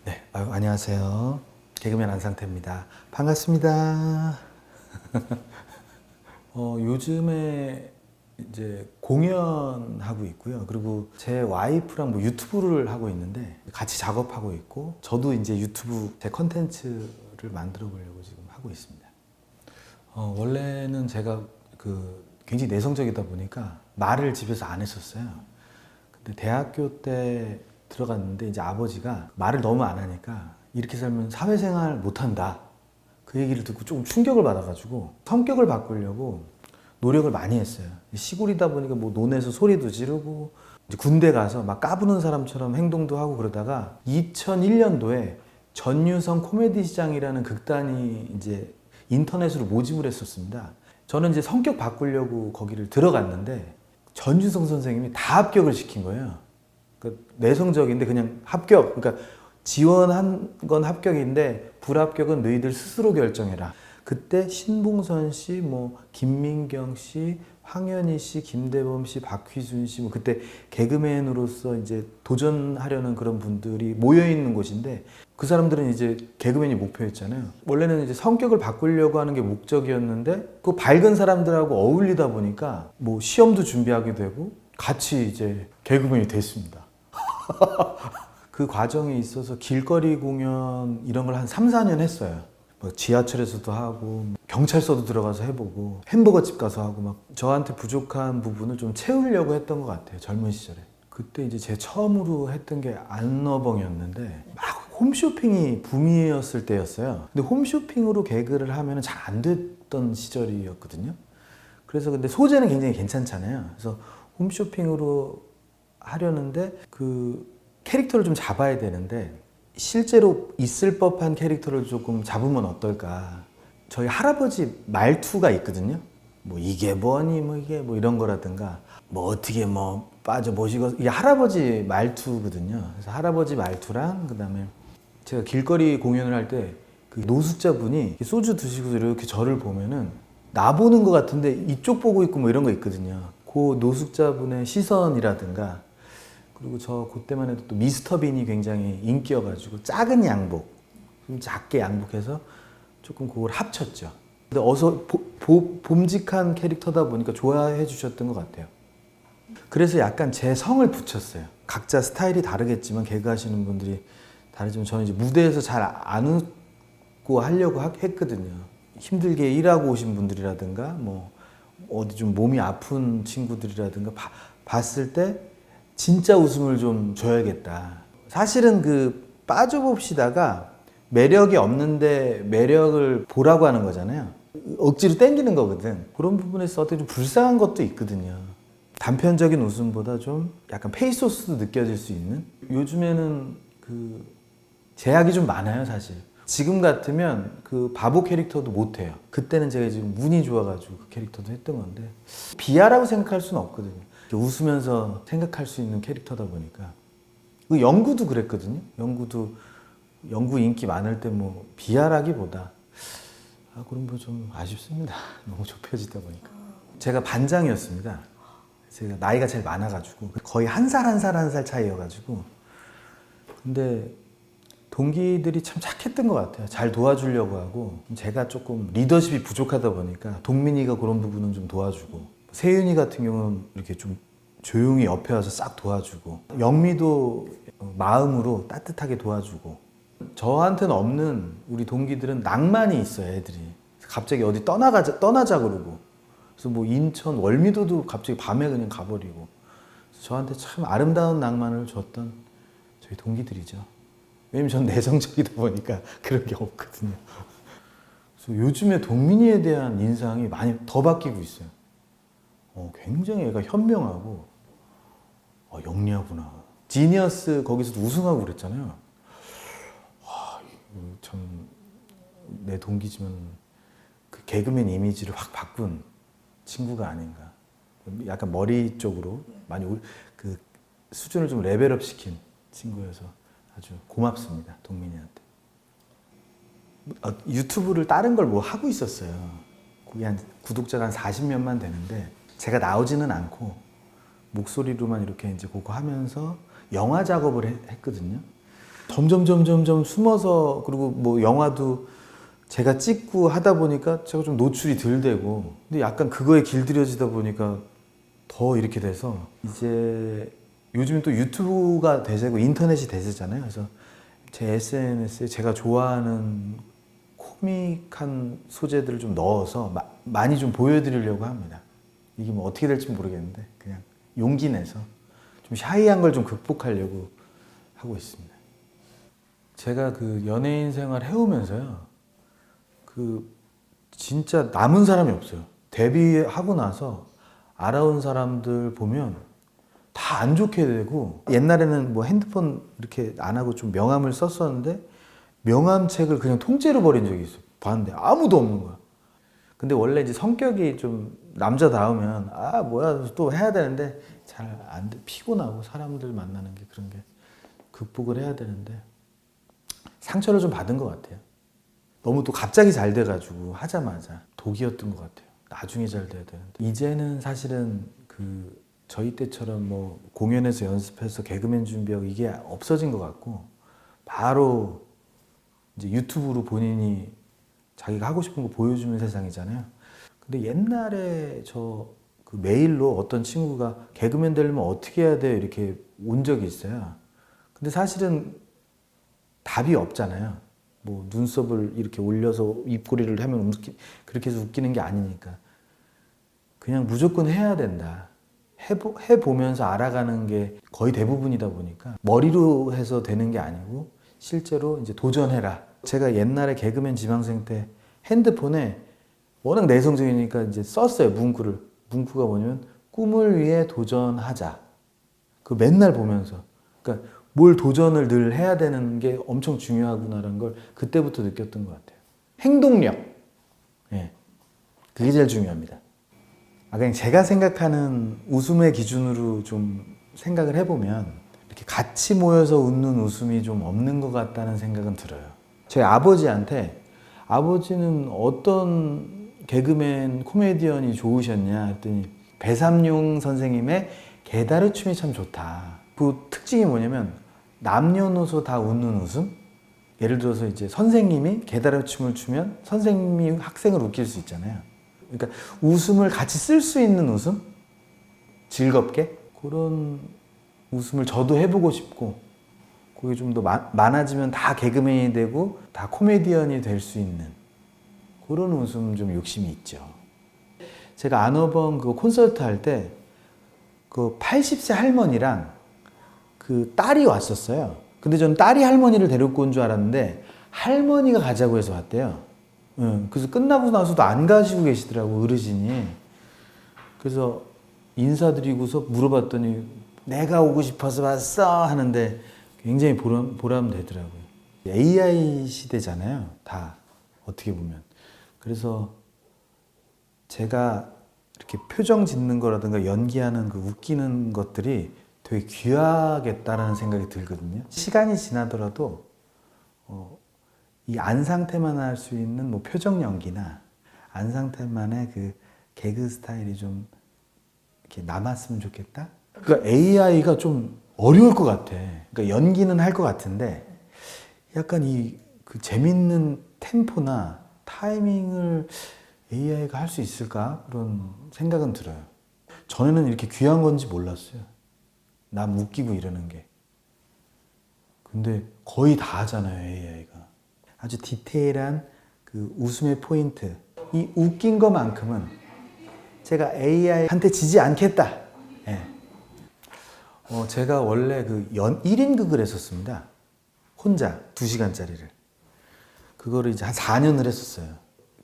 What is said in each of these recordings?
네, 안녕하세요. 개그맨 안상태입니다. 반갑습니다. 요즘에 이제 공연하고 있고요. 그리고 제 와이프랑 뭐 유튜브를 하고 있는데 같이 작업하고 있고, 저도 이제 유튜브 제 컨텐츠를 만들어 보려고 지금 하고 있습니다. 원래는 제가 굉장히 내성적이다 보니까 말을 집에서 안 했었어요. 근데 대학교 때 들어갔는데 이제 아버지가 말을 너무 안 하니까 이렇게 살면 사회생활 못 한다. 그 얘기를 듣고 조금 충격을 받아가지고 성격을 바꾸려고 노력을 많이 했어요. 시골이다 보니까 뭐 논에서 소리도 지르고 이제 군대 가서 막 까부는 사람처럼 행동도 하고 그러다가 2001년도에 전유성 코미디 시장이라는 극단이 이제 인터넷으로 모집을 했었습니다. 저는 이제 성격 바꾸려고 거기를 들어갔는데 전유성 선생님이 다 합격을 시킨 거예요. 그러니까 내성적인데 그냥 합격. 그러니까 지원한 건 합격인데 불합격은 너희들 스스로 결정해라. 그때 신봉선 씨, 뭐 김민경 씨, 황현희 씨, 김대범 씨, 박휘순 씨, 뭐 그때 개그맨으로서 이제 도전하려는 그런 분들이 모여 있는 곳인데 그 사람들은 이제 개그맨이 목표였잖아요. 원래는 이제 성격을 바꾸려고 하는 게 목적이었는데 그 밝은 사람들하고 어울리다 보니까 뭐 시험도 준비하게 되고 같이 이제 개그맨이 됐습니다. 그 과정에 있어서 길거리 공연 이런 걸 한 3, 4년 했어요. 뭐 지하철에서도 하고 경찰서도 들어가서 해보고 햄버거집 가서 하고 막 저한테 부족한 부분을 좀 채우려고 했던 것 같아요. 젊은 시절에. 그때 이제 제 처음으로 했던 게 안너벙이었는데 막 홈쇼핑이 붐이었을 때였어요. 근데 홈쇼핑으로 개그를 하면 잘 안 됐던 시절이었거든요. 그래서 근데 소재는 굉장히 괜찮잖아요. 그래서 홈쇼핑으로 하려는데 그 캐릭터를 좀 잡아야 되는데 실제로 있을 법한 캐릭터를 조금 잡으면 어떨까. 저희 할아버지 말투가 있거든요. 뭐 이게 뭐니 뭐 이게 뭐 이런 거라든가 뭐 어떻게 뭐 빠져 모시고 이게 할아버지 말투거든요. 그래서 할아버지 말투랑 그다음에 제가 길거리 공연을 할 때 그 노숙자분이 소주 드시고 이렇게 저를 보면은 나 보는 것 같은데 이쪽 보고 있고 뭐 이런 거 있거든요. 그 노숙자분의 시선이라든가 그리고 저 그때만 해도 또 미스터 빈이 굉장히 인기여가지고 작은 양복, 좀 작게 양복해서 조금 그걸 합쳤죠. 근데 어서 봄직한 캐릭터다 보니까 좋아해 주셨던 것 같아요. 그래서 약간 제 성을 붙였어요. 각자 스타일이 다르겠지만 개그 하시는 분들이 다르지만 저는 이제 무대에서 잘 안 웃고 하려고 했거든요. 힘들게 일하고 오신 분들이라든가 뭐 어디 좀 몸이 아픈 친구들이라든가 봤을 때 진짜 웃음을 좀 줘야겠다. 사실은 그 빠져봅시다가 매력이 없는데 매력을 보라고 하는 거잖아요. 억지로 땡기는 거거든. 그런 부분에서 어떻게 좀 불쌍한 것도 있거든요. 단편적인 웃음보다 좀 약간 페이소스도 느껴질 수 있는. 요즘에는 그 제약이 좀 많아요, 사실. 지금 같으면 그 바보 캐릭터도 못해요. 그때는 제가 지금 운이 좋아가지고 그 캐릭터도 했던 건데 비하라고 생각할 수는 없거든요. 웃으면서 생각할 수 있는 캐릭터다 보니까. 그 영구도 그랬거든요. 영구 인기 많을 때 뭐 비하라기보다 그런 거 좀 아쉽습니다. 너무 좁혀지다 보니까. 제가 반장이었습니다. 제가 나이가 제일 많아가지고 거의 한 살 차이여가지고. 근데 동기들이 참 착했던 것 같아요. 잘 도와주려고 하고 제가 조금 리더십이 부족하다 보니까 동민이가 그런 부분은 좀 도와주고 세윤이 같은 경우는 이렇게 좀 조용히 옆에 와서 싹 도와주고 영미도 마음으로 따뜻하게 도와주고 저한테는 없는 우리 동기들은 낭만이 있어요. 애들이 갑자기 어디 떠나자 그러고 그래서 뭐 인천 월미도도 갑자기 밤에 그냥 가버리고 저한테 참 아름다운 낭만을 줬던 저희 동기들이죠. 왜냐면 전 내성적이다 보니까 그런 게 없거든요. 그래서 요즘에 동민이에 대한 인상이 많이 더 바뀌고 있어요. 굉장히 애가 현명하고 영리하구나. 지니어스 거기서도 우승하고 그랬잖아요. 참 내 동기지만 그 개그맨 이미지를 확 바꾼 친구가 아닌가. 약간 머리 쪽으로 많이 그 수준을 좀 레벨업 시킨 친구여서 아주 고맙습니다. 동민이한테. 유튜브를 다른 걸 뭐 하고 있었어요. 거기 한 구독자가 한 40몇만 되는데 제가 나오지는 않고 목소리로만 이렇게 이제 그거 하면서 영화 작업을 했거든요. 점점 숨어서, 그리고 뭐 영화도 제가 찍고 하다 보니까 제가 좀 노출이 덜 되고, 근데 약간 그거에 길들여지다 보니까 더 이렇게 돼서, 이제 요즘 또 유튜브가 대세고 인터넷이 대세잖아요. 그래서 제 SNS에 제가 좋아하는 코믹한 소재들을 좀 넣어서 많이 좀 보여드리려고 합니다. 이게 뭐 어떻게 될지 모르겠는데 그냥 용기 내서 좀 샤이한 걸 좀 극복하려고 하고 있습니다. 제가 그 연예인 생활 해오면서요, 그 진짜 남은 사람이 없어요. 데뷔하고 나서 알아온 사람들 보면 다 안 좋게 되고, 옛날에는 뭐 핸드폰 이렇게 안 하고 좀 명함을 썼었는데 명함책을 그냥 통째로 버린 적이 있어요. 봤는데 아무도 없는 거야. 근데 원래 이제 성격이 좀 남자다우면 아 뭐야 또 해야 되는데 잘 안 돼. 피곤하고 사람들 만나는 게, 그런 게 극복을 해야 되는데 상처를 좀 받은 것 같아요. 너무 또 갑자기 잘 돼가지고 하자마자 독이었던 것 같아요. 나중에 잘 돼야 되는데. 이제는 사실은 그 저희 때처럼 뭐 공연에서 연습해서 개그맨 준비하고 이게 없어진 것 같고, 바로 이제 유튜브로 본인이 자기가 하고 싶은 거 보여주는 세상이잖아요. 근데 옛날에 저 그 메일로 어떤 친구가 개그맨 되려면 어떻게 해야 돼요? 이렇게 온 적이 있어요. 근데 사실은 답이 없잖아요. 뭐 눈썹을 이렇게 올려서 입꼬리를 하면 그렇게 해서 웃기는 게 아니니까. 그냥 무조건 해야 된다. 해보면서 알아가는 게 거의 대부분이다 보니까 머리로 해서 되는 게 아니고 실제로 이제 도전해라. 제가 옛날에 개그맨 지망생 때 핸드폰에 워낙 내성적이니까 이제 썼어요, 문구를. 문구가 뭐냐면 꿈을 위해 도전하자. 그 맨날 보면서. 그러니까 뭘 도전을 늘 해야 되는 게 엄청 중요하구나라는 걸 그때부터 느꼈던 것 같아요. 행동력. 예. 그게 제일 중요합니다. 그냥 제가 생각하는 웃음의 기준으로 좀 생각을 해보면 이렇게 같이 모여서 웃는 웃음이 좀 없는 것 같다는 생각은 들어요. 저희 아버지한테, 아버지는 어떤 개그맨 코미디언이 좋으셨냐 했더니 배삼룡 선생님의 개다르춤이 참 좋다. 그 특징이 뭐냐면 남녀노소 다 웃는 웃음? 예를 들어서 이제 선생님이 개다르춤을 추면 선생님이 학생을 웃길 수 있잖아요. 그러니까 웃음을 같이 쓸 수 있는 웃음? 즐겁게? 그런 웃음을 저도 해보고 싶고, 그게 좀 더 많아지면 다 개그맨이 되고 다 코미디언이 될 수 있는 그런 웃음 좀 욕심이 있죠. 제가 안어번 그 콘서트 할 때 그 80세 할머니랑 그 딸이 왔었어요. 근데 저는 딸이 할머니를 데리고 온 줄 알았는데 할머니가 가자고 해서 왔대요. 그래서 끝나고 나서도 안 가시고 계시더라고, 어르신이. 그래서 인사드리고서 물어봤더니 내가 오고 싶어서 왔어 하는데 굉장히 보람 되더라고요. AI 시대잖아요, 다 어떻게 보면. 그래서 제가 이렇게 표정 짓는 거라든가 연기하는 그 웃기는 것들이 되게 귀하겠다라는 생각이 들거든요. 시간이 지나더라도 이 안상태만 할 수 있는 뭐 표정 연기나 안상태만의 그 개그 스타일이 좀 이렇게 남았으면 좋겠다. 그러니까 AI가 좀 어려울 것 같아. 그러니까 연기는 할 것 같은데 약간 이 그 재밌는 템포나 타이밍을 AI가 할 수 있을까? 그런 생각은 들어요. 전에는 이렇게 귀한 건지 몰랐어요. 남 웃기고 이러는 게. 근데 거의 다 하잖아요, AI가. 아주 디테일한 그 웃음의 포인트. 이 웃긴 것만큼은 제가 AI한테 지지 않겠다. 예. 제가 원래 그 1인극을 했었습니다. 혼자 2시간짜리를. 그거를 이제 한 4년을 했었어요.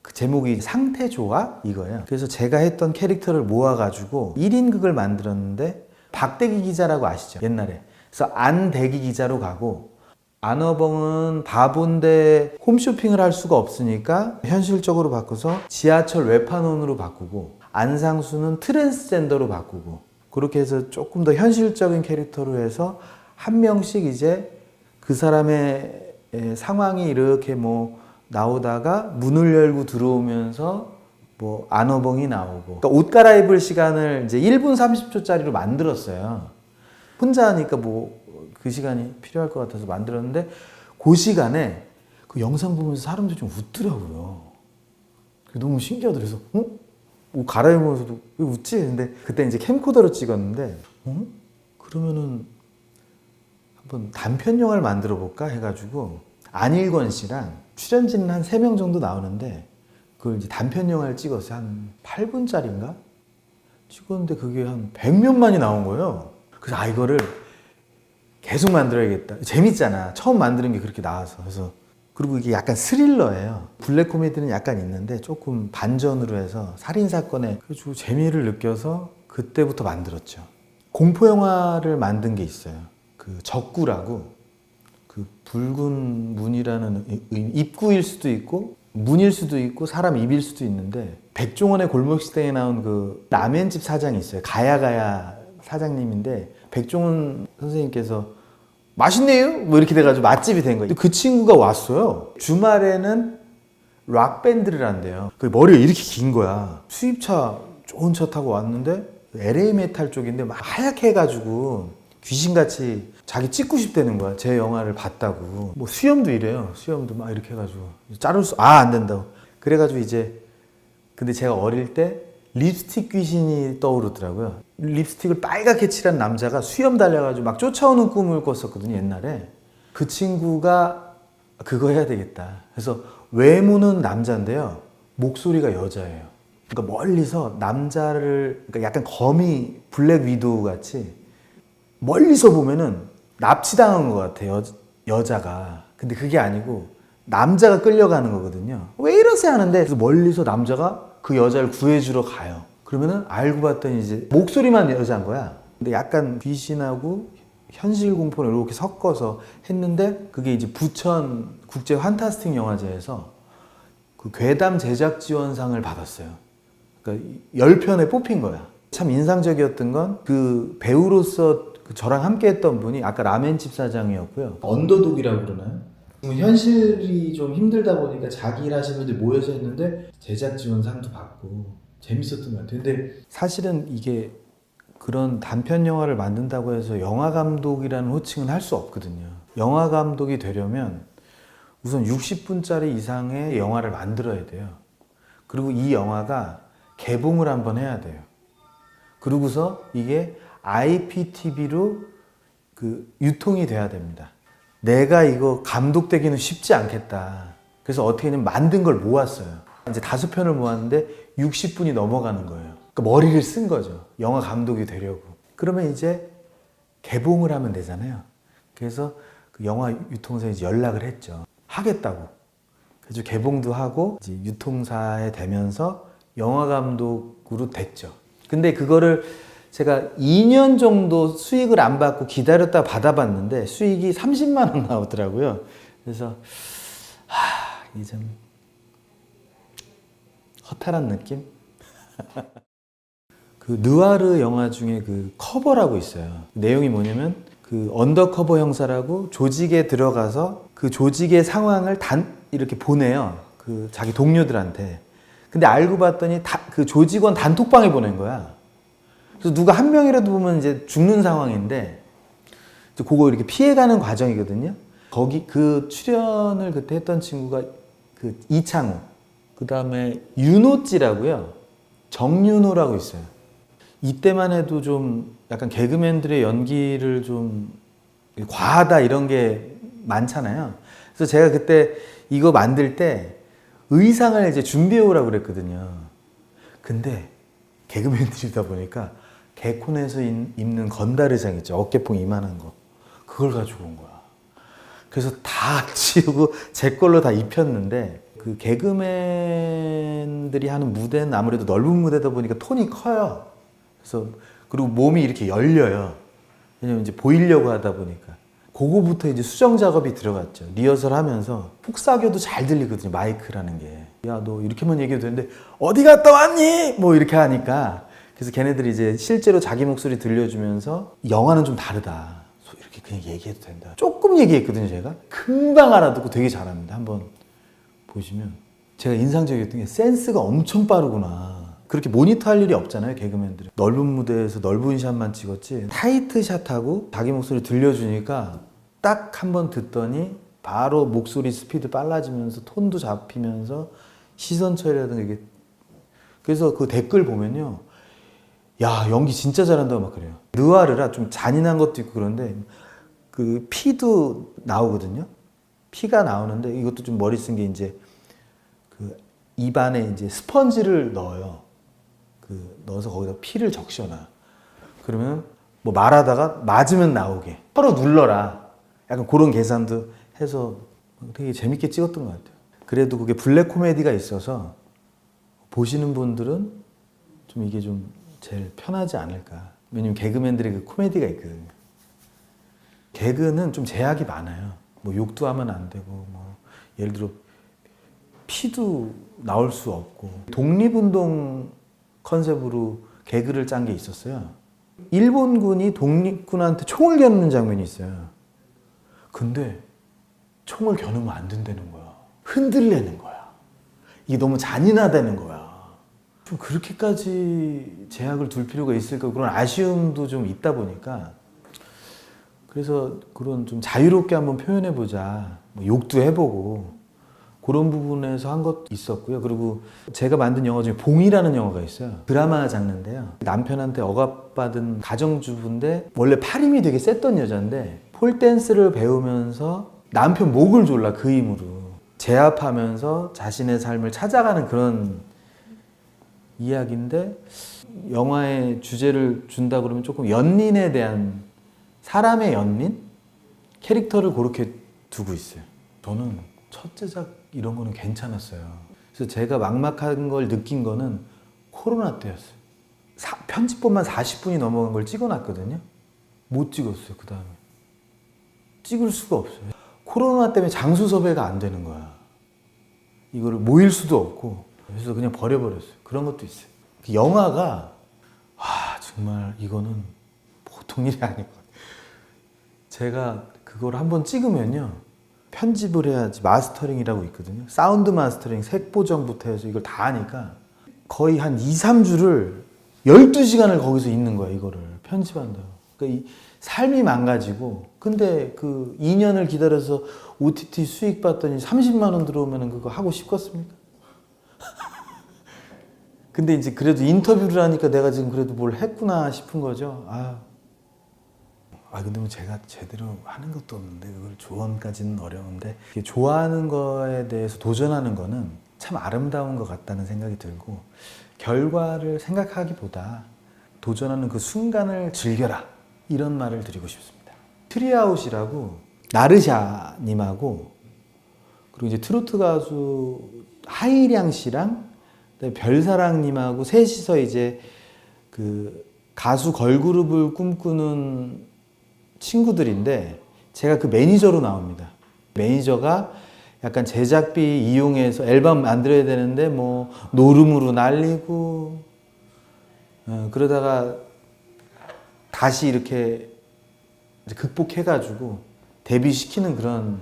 그 제목이 상태조화 이거예요. 그래서 제가 했던 캐릭터를 모아가지고 1인극을 만들었는데, 박대기 기자라고 아시죠? 옛날에. 그래서 안대기 기자로 가고, 안어벙은 바본데 홈쇼핑을 할 수가 없으니까 현실적으로 바꿔서 지하철 외판원으로 바꾸고, 안상수는 트랜스젠더로 바꾸고, 그렇게 해서 조금 더 현실적인 캐릭터로 해서 한 명씩 이제 그 사람의 상황이 이렇게 뭐 나오다가 문을 열고 들어오면서 뭐 안어벙이 나오고, 그러니까 옷 갈아입을 시간을 이제 1분 30초짜리로 만들었어요. 혼자 하니까 뭐 그 시간이 필요할 것 같아서 만들었는데 그 시간에 그 영상 보면서 사람들이 좀 웃더라고요. 너무 신기하더라고요. 그래서 뭐 갈아입으면서도 왜 웃지? 근데 그때 이제 캠코더로 찍었는데 그러면은 한번 단편 영화를 만들어 볼까 해가지고 안일권 씨랑 출연진은 한 3명 정도 나오는데 그걸 이제 단편 영화를 찍었어요. 한 8분짜리인가? 찍었는데 그게 한 100몇만이 나온 거예요. 그래서 이거를 계속 만들어야겠다. 재밌잖아. 처음 만드는 게 그렇게 나와서. 그래서 그리고 이게 약간 스릴러예요. 블랙 코미디는 약간 있는데 조금 반전으로 해서 살인사건에 그래가지고 재미를 느껴서 그때부터 만들었죠. 공포영화를 만든 게 있어요. 그 적구라고 그 붉은 문이라는 입구일 수도 있고 문일 수도 있고 사람 입일 수도 있는데 백종원의 골목식당에 나온 그 라멘집 사장이 있어요. 가야가야 사장님인데 백종원 선생님께서 맛있네요? 뭐 이렇게 돼가지고 맛집이 된 거예요. 그 친구가 왔어요. 주말에는 락밴드를 한대요. 그 머리가 이렇게 긴 거야. 수입차 좋은 차 타고 왔는데 LA 메탈 쪽인데 막 하얗게 해가지고 귀신같이 자기 찍고 싶다는 거야. 제 영화를 봤다고. 뭐 수염도 이래요. 수염도 막 이렇게 해가지고 안 된다고. 그래가지고 이제 근데 제가 어릴 때 립스틱 귀신이 떠오르더라고요. 립스틱을 빨갛게 칠한 남자가 수염 달려가지고 막 쫓아오는 꿈을 꿨었거든요, 옛날에. 그 친구가 그거 해야 되겠다. 그래서 외모는 남자인데요, 목소리가 여자예요. 그러니까 멀리서 남자를, 그러니까 약간 거미 블랙 위도우 같이 멀리서 보면은 납치당한 것 같아요, 여자가. 근데 그게 아니고 남자가 끌려가는 거거든요. 왜 이러세요 하는데 그래서 멀리서 남자가 그 여자를 구해주러 가요. 그러면은 알고 봤더니 이제 목소리만 여자인 거야. 근데 약간 귀신하고 현실 공포를 이렇게 섞어서 했는데 그게 이제 부천 국제 환타스틱 영화제에서 그 괴담 제작 지원상을 받았어요. 그러니까 10편에 뽑힌 거야. 참 인상적이었던 건 그 배우로서 저랑 함께 했던 분이 아까 라멘집 사장이었고요. 언더독이라고 그러나요? 현실이 좀 힘들다 보니까 자기 일 하시는 분들 모여서 했는데 제작 지원상도 받고 재밌었던 것 같아요. 근데 사실은 이게 그런 단편 영화를 만든다고 해서 영화 감독이라는 호칭은 할 수 없거든요. 영화 감독이 되려면 우선 60분짜리 이상의 영화를 만들어야 돼요. 그리고 이 영화가 개봉을 한번 해야 돼요. 그러고서 이게 IPTV로 그 유통이 돼야 됩니다. 내가 이거 감독되기는 쉽지 않겠다. 그래서 어떻게 했냐면 만든 걸 모았어요. 이제 5편을 모았는데 60분이 넘어가는 거예요. 그러니까 머리를 쓴 거죠. 영화 감독이 되려고. 그러면 이제 개봉을 하면 되잖아요. 그래서 그 영화 유통사에 이제 연락을 했죠. 하겠다고. 그래서 개봉도 하고 이제 유통사에 되면서 영화 감독으로 됐죠. 근데 그거를 제가 2년 정도 수익을 안 받고 기다렸다 받아봤는데 수익이 30만 원 나오더라고요. 그래서 이게 좀 허탈한 느낌? 그 느와르 영화 중에 그 커버라고 있어요. 내용이 뭐냐면 그 언더커버 형사라고 조직에 들어가서 그 조직의 상황을 이렇게 보내요. 그 자기 동료들한테. 근데 알고 봤더니 그 조직원 단톡방에 보낸 거야. 그래서 누가 한 명이라도 보면 이제 죽는 상황인데 그거 이렇게 피해가는 과정이거든요. 거기 그 출연을 그때 했던 친구가 그 이창호, 그 다음에 윤호찌라고요. 정윤호라고 있어요. 이때만 해도 좀 약간 개그맨들의 연기를 좀 과하다 이런 게 많잖아요. 그래서 제가 그때 이거 만들 때 의상을 이제 준비해 오라고 그랬거든요. 근데 개그맨들이다 보니까 개콘에서 입는 건달 의상 있죠. 어깨뽕 이만한 거. 그걸 가지고 온 거야. 그래서 다 치우고 제 걸로 다 입혔는데 그 개그맨들이 하는 무대는 아무래도 넓은 무대다 보니까 톤이 커요. 그래서 그리고 몸이 이렇게 열려요. 왜냐면 이제 보이려고 하다 보니까. 그거부터 이제 수정 작업이 들어갔죠. 리허설 하면서 폭사교도 잘 들리거든요. 마이크라는 게. 야, 너 이렇게만 얘기해도 되는데 어디 갔다 왔니? 뭐 이렇게 하니까. 그래서 걔네들이 이제 실제로 자기 목소리 들려주면서 영화는 좀 다르다. 이렇게 그냥 얘기해도 된다. 조금 얘기했거든요, 제가. 금방 알아듣고 되게 잘합니다. 한번 보시면. 제가 인상적이었던 게 센스가 엄청 빠르구나. 그렇게 모니터할 일이 없잖아요, 개그맨들은. 넓은 무대에서 넓은 샷만 찍었지 타이트 샷하고 자기 목소리 들려주니까 딱 한 번 듣더니 바로 목소리 스피드 빨라지면서 톤도 잡히면서 시선 처리라든가 이게. 그래서 그 댓글 보면요, 야 연기 진짜 잘한다고 막 그래요. 느와르라 좀 잔인한 것도 있고 그런데 그 피도 나오거든요. 피가 나오는데 이것도 좀 머리 쓴 게 이제 그 입안에 이제 스펀지를 넣어요. 그 넣어서 거기다 피를 적셔놔. 그러면 뭐 말하다가 맞으면 나오게 서로 눌러라. 약간 그런 계산도 해서 되게 재밌게 찍었던 것 같아요. 그래도 그게 블랙 코미디가 있어서 보시는 분들은 좀 이게 좀 제일 편하지 않을까. 왜냐면 개그맨들의 그 코미디가 있거든요. 개그는 좀 제약이 많아요. 뭐 욕도 하면 안 되고, 뭐 예를 들어 피도 나올 수 없고. 독립운동 컨셉으로 개그를 짠 게 있었어요. 일본군이 독립군한테 총을 겨누는 장면이 있어요. 근데 총을 겨누면 안 된다는 거야. 흔들리는 거야. 이게 너무 잔인하다는 거야. 좀 그렇게까지 제약을 둘 필요가 있을까, 그런 아쉬움도 좀 있다 보니까, 그래서 그런 좀 자유롭게 한번 표현해보자, 뭐 욕도 해보고 그런 부분에서 한 것도 있었고요. 그리고 제가 만든 영화 중에 봉이라는 영화가 있어요. 드라마 장르인데요. 남편한테 억압받은 가정주부인데 원래 팔힘이 되게 셌던 여자인데 폴댄스를 배우면서 남편 목을 졸라 그 힘으로 제압하면서 자신의 삶을 찾아가는 그런 이야기인데, 영화의 주제를 준다 그러면 조금 연민에 대한, 사람의 연민? 캐릭터를 그렇게 두고 있어요. 저는 첫 제작 이런 거는 괜찮았어요. 그래서 제가 막막한 걸 느낀 거는 코로나 때였어요. 편집본만 40분이 넘어간 걸 찍어놨거든요. 못 찍었어요, 그 다음에. 찍을 수가 없어요. 코로나 때문에 장소 섭외가 안 되는 거야. 이거를 모일 수도 없고. 그래서 그냥 버려버렸어요. 그런 것도 있어요. 영화가 정말 이거는 보통 일이 아니고, 제가 그걸 한번 찍으면요 편집을 해야지, 마스터링이라고 있거든요. 사운드 마스터링, 색 보정부터 해서 이걸 다 하니까 거의 한 2, 3주를 12시간을 거기서 있는 거야, 이거를 편집한다고. 그러니까 이 삶이 망가지고. 근데 그 2년을 기다려서 OTT 수익 봤더니 30만 원 들어오면 그거 하고 싶겠습니까? 근데 이제 그래도 인터뷰를 하니까 내가 지금 그래도 뭘 했구나 싶은 거죠. 근데 뭐 제가 제대로 하는 것도 없는데 그걸 조언까지는 어려운데, 좋아하는 거에 대해서 도전하는 거는 참 아름다운 것 같다는 생각이 들고, 결과를 생각하기보다 도전하는 그 순간을 즐겨라, 이런 말을 드리고 싶습니다. 트리아웃이라고 나르샤님하고 그리고 이제 트로트 가수 하이량 씨랑 별사랑님하고 셋이서 이제 그 가수 걸그룹을 꿈꾸는 친구들인데, 제가 그 매니저로 나옵니다. 매니저가 약간 제작비 이용해서 앨범 만들어야 되는데 뭐 노름으로 날리고, 그러다가 다시 이렇게 극복해가지고 데뷔시키는 그런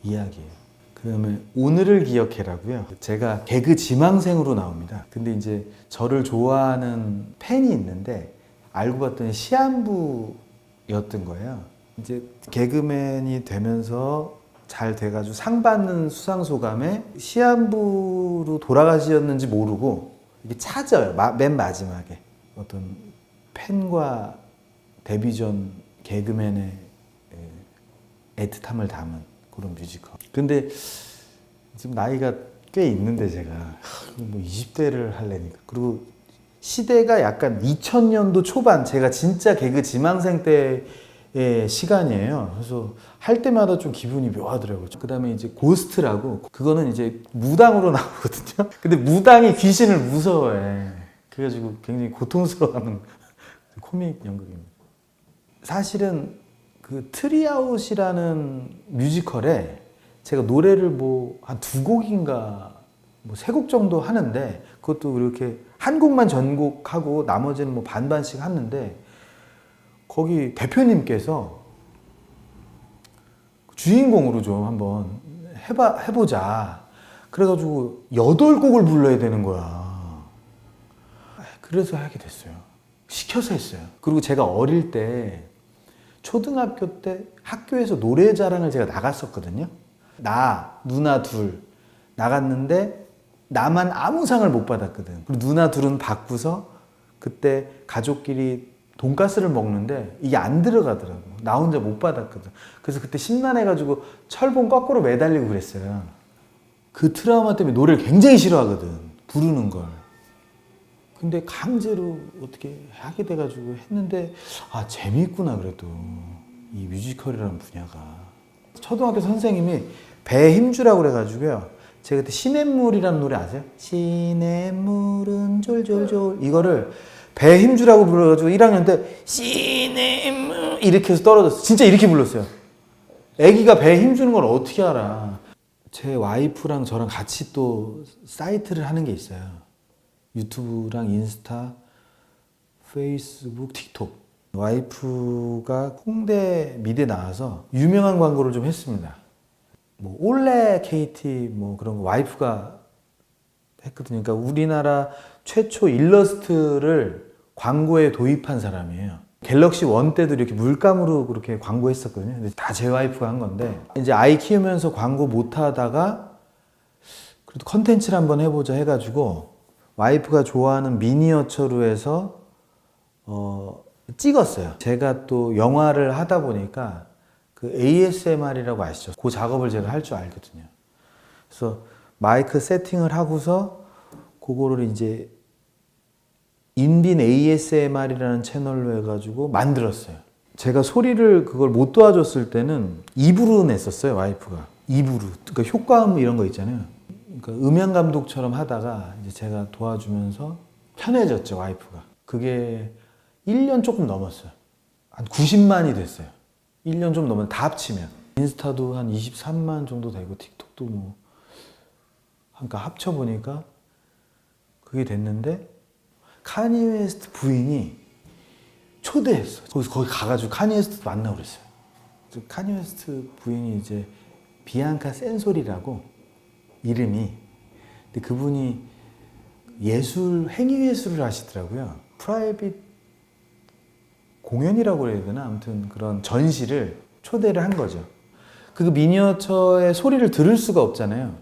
이야기예요. 그 다음에 오늘을 기억해라고요. 제가 개그 지망생으로 나옵니다. 근데 이제 저를 좋아하는 팬이 있는데 알고 봤더니 시한부였던 거예요. 이제 개그맨이 되면서 잘 돼가지고 상 받는 수상소감에 시한부로 돌아가셨는지 모르고 이게 찾아요. 맨 마지막에 어떤 팬과 데뷔 전 개그맨의 애틋함을 담은 그런 뮤지컬. 근데 지금 나이가 꽤 있는데 제가 뭐 20대를 하려니까, 그리고 시대가 약간 2000년도 초반, 제가 진짜 개그 지망생 때의 시간이에요. 그래서 할 때마다 좀 기분이 묘하더라고요. 그 다음에 이제 고스트라고, 그거는 이제 무당으로 나오거든요. 근데 무당이 귀신을 무서워해. 그래가지고 굉장히 고통스러워하는 코믹 연극입니다. 사실은 그 트리아웃이라는 뮤지컬에 제가 노래를 뭐 한 2곡인가 뭐 3곡 정도 하는데, 그것도 이렇게 한 곡만 전곡하고 나머지는 뭐 반반씩 하는데, 거기 대표님께서 주인공으로 좀 한번 해보자. 그래가지고 8곡을 불러야 되는 거야. 그래서 하게 됐어요. 시켜서 했어요. 그리고 제가 어릴 때 초등학교 때 학교에서 노래자랑을 제가 나갔었거든요. 나, 누나 둘 나갔는데 나만 아무 상을 못 받았거든. 그리고 누나 둘은 받고서 그때 가족끼리 돈가스를 먹는데 이게 안 들어가더라고. 나 혼자 못 받았거든. 그래서 그때 심란해가지고 철봉 거꾸로 매달리고 그랬어요. 그 트라우마 때문에 노래를 굉장히 싫어하거든. 부르는 걸. 근데 강제로 어떻게 하게 돼가지고 했는데 아 재미있구나 그래도 이 뮤지컬이라는 분야가. 초등학교 선생님이 배에 힘주라고 그래가지고요. 제가 그때 시냇물이라는 노래 아세요? 시냇물은 졸졸졸 이거를 배에 힘주라고 불러가지고 1학년 때 시냇물 이렇게 해서 떨어졌어. 진짜 이렇게 불렀어요. 애기가 배에 힘주는 걸 어떻게 알아. 제 와이프랑 저랑 같이 또 사이트를 하는 게 있어요. 유튜브랑 인스타, 페이스북, 틱톡. 와이프가 홍대 미대 나와서 유명한 광고를 좀 했습니다. 뭐 올레 KT 뭐 그런 거 와이프가 했거든요. 그러니까 우리나라 최초 일러스트를 광고에 도입한 사람이에요. 갤럭시 원 때도 이렇게 물감으로 그렇게 광고했었거든요. 근데 다 제 와이프가 한 건데 이제 아이 키우면서 광고 못 하다가 그래도 컨텐츠를 한번 해보자 해가지고 와이프가 좋아하는 미니어처로 해서 찍었어요. 제가 또 영화를 하다 보니까 그 ASMR이라고 아시죠? 그 작업을 제가 할 줄 알거든요. 그래서 마이크 세팅을 하고서 그거를 이제 인빈 ASMR이라는 채널로 해가지고 만들었어요. 제가 소리를 그걸 못 도와줬을 때는 입으로 냈었어요, 와이프가. 입으로. 그러니까 효과음 이런 거 있잖아요. 그러니까 음향 감독처럼 하다가 이제 제가 도와주면서 편해졌죠, 와이프가. 그게 1년 조금 넘었어요. 한 90만이 됐어요. 1년 좀 넘었는데 다 합치면. 인스타도 한 23만 정도 되고 틱톡도 뭐 그러니까 합쳐보니까 그게 됐는데 카니 웨스트 부인이 초대했어. 거기 가가지고 카니 웨스트 만나고 그랬어요. 카니 웨스트 부인이 이제 비앙카 센소리라고 이름이. 근데 그분이 행위 예술을 하시더라고요. 프라이빗 공연이라고 해야 되나? 아무튼 그런 전시를 초대를 한 거죠. 그 미니어처의 소리를 들을 수가 없잖아요.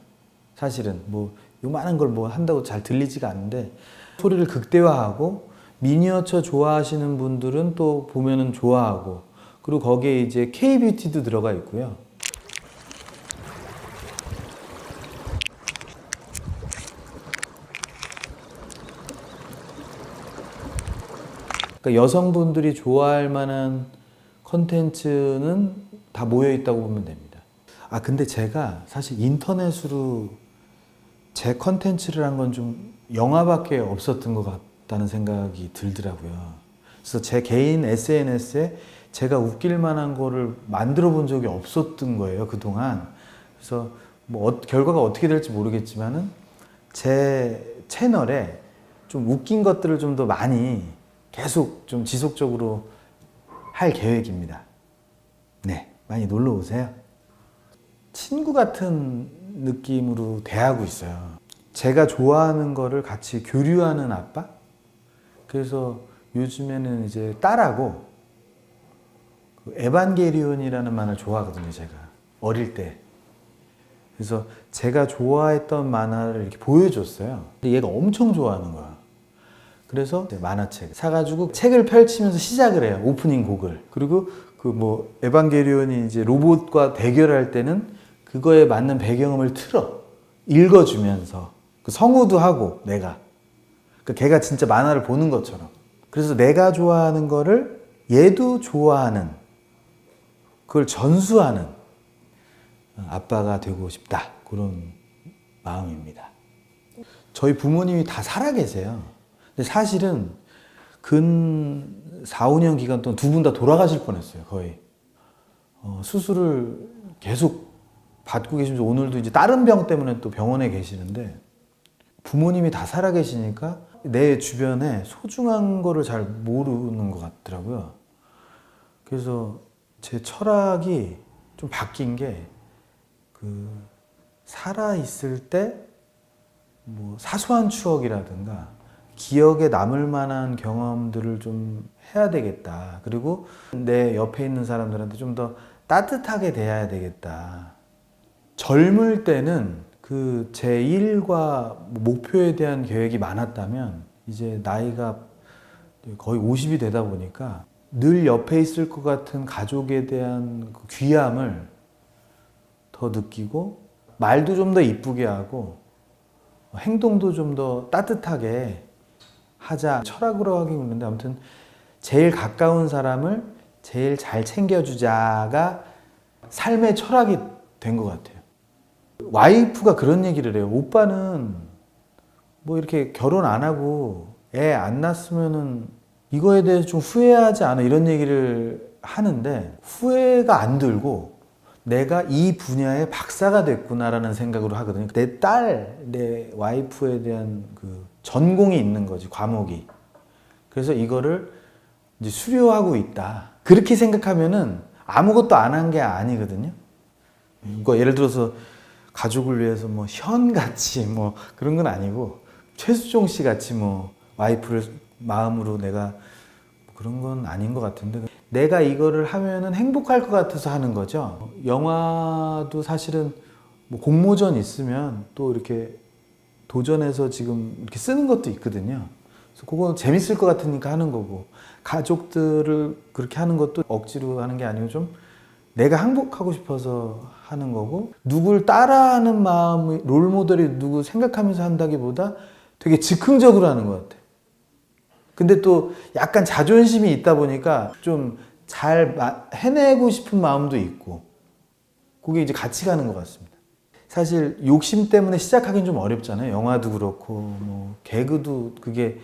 사실은 뭐 요만한 걸 뭐 한다고 잘 들리지가 않는데 소리를 극대화하고 미니어처 좋아하시는 분들은 또 보면은 좋아하고 그리고 거기에 이제 K-뷰티도 들어가 있고요. 그러니까 여성분들이 좋아할 만한 컨텐츠는 다 모여 있다고 보면 됩니다. 아 근데 제가 사실 인터넷으로 제 컨텐츠를 한 건 좀 영화밖에 없었던 것 같다는 생각이 들더라고요. 그래서 제 개인 SNS에 제가 웃길 만한 거를 만들어 본 적이 없었던 거예요, 그동안. 그래서 뭐 결과가 어떻게 될지 모르겠지만은 제 채널에 좀 웃긴 것들을 좀 더 많이 계속 좀 지속적으로 할 계획입니다. 네, 많이 놀러 오세요. 친구 같은 느낌으로 대하고 있어요. 제가 좋아하는 거를 같이 교류하는 아빠? 그래서 요즘에는 이제 딸하고 그 에반게리온이라는 만화를 좋아하거든요, 제가. 어릴 때. 그래서 제가 좋아했던 만화를 이렇게 보여줬어요. 근데 얘가 엄청 좋아하는 거야. 그래서 만화책 사가지고 책을 펼치면서 시작을 해요. 오프닝 곡을. 그리고 그 뭐 에반게리온이 이제 로봇과 대결할 때는 그거에 맞는 배경음을 틀어. 읽어주면서. 그 성우도 하고 내가. 그러니까 걔가 진짜 만화를 보는 것처럼. 그래서 내가 좋아하는 거를 얘도 좋아하는 그걸 전수하는 아빠가 되고 싶다. 그런 마음입니다. 저희 부모님이 다 살아계세요. 근데 사실은 근 4, 5년 기간 동안 두 분 다 돌아가실 뻔했어요, 거의. 수술을 계속 받고 계시면서 오늘도 이제 다른 병 때문에 또 병원에 계시는데 부모님이 다 살아계시니까 내 주변에 소중한 거를 잘 모르는 것 같더라고요. 그래서 제 철학이 좀 바뀐 게 살아있을 때 뭐 사소한 추억이라든가 기억에 남을 만한 경험들을 좀 해야 되겠다. 그리고 내 옆에 있는 사람들한테 좀 더 따뜻하게 대해야 되겠다. 젊을 때는 그 제 일과 목표에 대한 계획이 많았다면 이제 나이가 거의 50이 되다 보니까 늘 옆에 있을 것 같은 가족에 대한 그 귀함을 더 느끼고 말도 좀 더 이쁘게 하고 행동도 좀 더 따뜻하게 하자. 철학으로 하긴 그런데 아무튼 제일 가까운 사람을 제일 잘 챙겨주자가 삶의 철학이 된 것 같아요. 와이프가 그런 얘기를 해요. 오빠는 뭐 이렇게 결혼 안 하고 애 안 낳았으면은 이거에 대해서 좀 후회하지 않아? 이런 얘기를 하는데 후회가 안 들고 내가 이 분야의 박사가 됐구나라는 생각으로 하거든요. 내 딸, 내 와이프에 대한 그 전공이 있는 거지, 과목이. 그래서 이거를 이제 수료하고 있다. 그렇게 생각하면은 아무것도 안 한 게 아니거든요. 이거 예를 들어서 가족을 위해서 뭐 현같이 뭐 그런 건 아니고 최수종 씨 같이 뭐 와이프를 마음으로 내가 그런 건 아닌 것 같은데 내가 이거를 하면은 행복할 것 같아서 하는 거죠. 영화도 사실은 뭐 공모전 있으면 또 이렇게 도전해서 지금 이렇게 쓰는 것도 있거든요. 그래서 그거 재밌을 것 같으니까 하는 거고 가족들을 그렇게 하는 것도 억지로 하는 게 아니고 좀 내가 행복하고 싶어서 하는 거고 누굴 따라하는 마음이 롤모델이 누구 생각하면서 한다기보다 되게 즉흥적으로 하는 것 같아. 근데 또 약간 자존심이 있다 보니까 좀 잘 해내고 싶은 마음도 있고 그게 이제 같이 가는 것 같습니다. 사실 욕심 때문에 시작하기는 좀 어렵잖아요. 영화도 그렇고 뭐 개그도 그게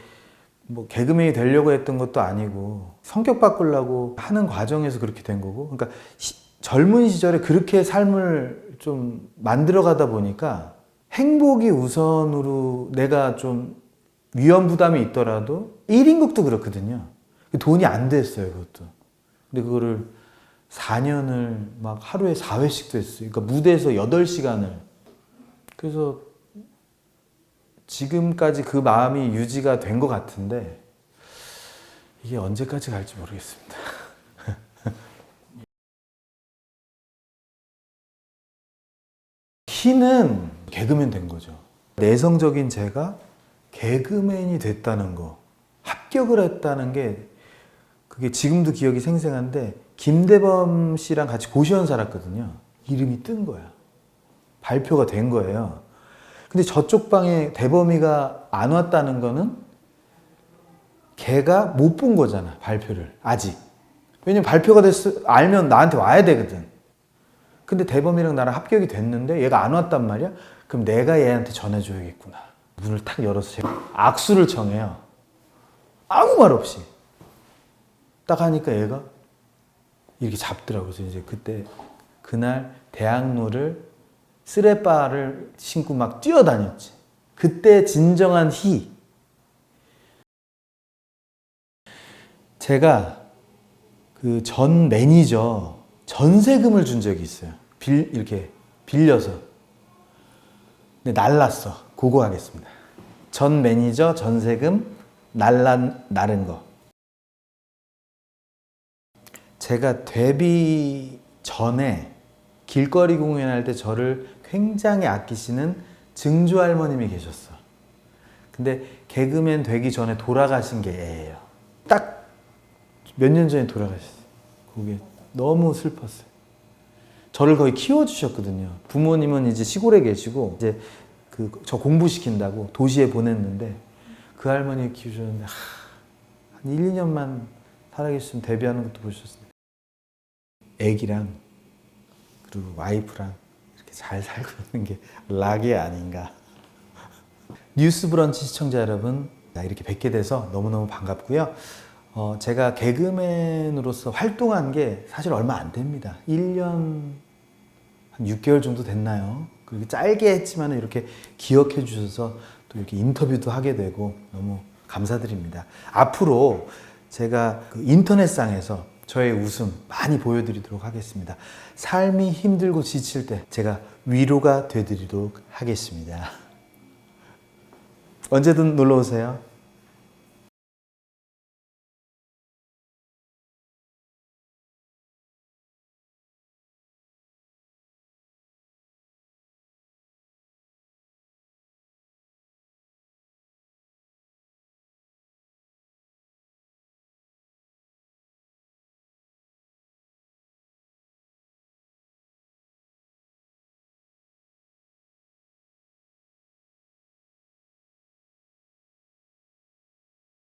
뭐 개그맨이 되려고 했던 것도 아니고 성격 바꾸려고 하는 과정에서 그렇게 된 거고 그러니까 젊은 시절에 그렇게 삶을 좀 만들어 가다 보니까 행복이 우선으로 내가 좀 위험 부담이 있더라도 1인극도 그렇거든요. 돈이 안 됐어요, 그것도. 근데 그거를 4년을 막 하루에 4회씩도 했어요. 그러니까 무대에서 8시간을. 그래서 지금까지 그 마음이 유지가 된 것 같은데 이게 언제까지 갈지 모르겠습니다. 키는 개그맨 된 거죠. 내성적인 제가 개그맨이 됐다는 거, 합격을 했다는 게 그게 지금도 기억이 생생한데 김대범 씨랑 같이 고시원 살았거든요. 이름이 뜬 거야. 발표가 된 거예요. 근데 저쪽 방에 대범이가 안 왔다는 거는 걔가 못 본 거잖아, 발표를. 아직. 왜냐면 발표가 알면 나한테 와야 되거든. 근데 대범이랑 나랑 합격이 됐는데 얘가 안 왔단 말이야? 그럼 내가 얘한테 전해줘야겠구나. 문을 탁 열어서 제가 악수를 청해요. 아무 말 없이. 딱 하니까 얘가 이렇게 잡더라고요. 그래서 이제 그날 대학로를 쓰레빠를 신고 막 뛰어다녔지. 그때 진정한 희. 제가 그 전 매니저 전세금을 준 적이 있어요. 이렇게 빌려서. 근데 날랐어. 고고하겠습니다. 전 매니저 전세금 나른 거. 제가 데뷔 전에 길거리 공연할 때 저를 굉장히 아끼시는 증조 할머님이 계셨어. 근데 개그맨 되기 전에 돌아가신 게 애예요. 딱 몇 년 전에 돌아가셨어요. 그게 너무 슬펐어요. 저를 거의 키워주셨거든요. 부모님은 이제 시골에 계시고 이제 저 공부시킨다고 도시에 보냈는데 그 할머니 키우셨는데 한 1, 2년만 살아계셨으면 데뷔하는 것도 보셨습니다. 애기랑 그리고 와이프랑 이렇게 잘 살고 있는 게 락이 아닌가. 뉴스 브런치 시청자 여러분, 이렇게 뵙게 돼서 너무너무 반갑고요. 제가 개그맨으로서 활동한 게 사실 얼마 안 됩니다. 1년 한 6개월 정도 됐나요? 그리고 짧게 했지만 이렇게 기억해 주셔서 또 이렇게 인터뷰도 하게 되고 너무 감사드립니다. 앞으로 제가 그 인터넷상에서 저의 웃음 많이 보여드리도록 하겠습니다. 삶이 힘들고 지칠 때 제가 위로가 되드리도록 하겠습니다. 언제든 놀러 오세요.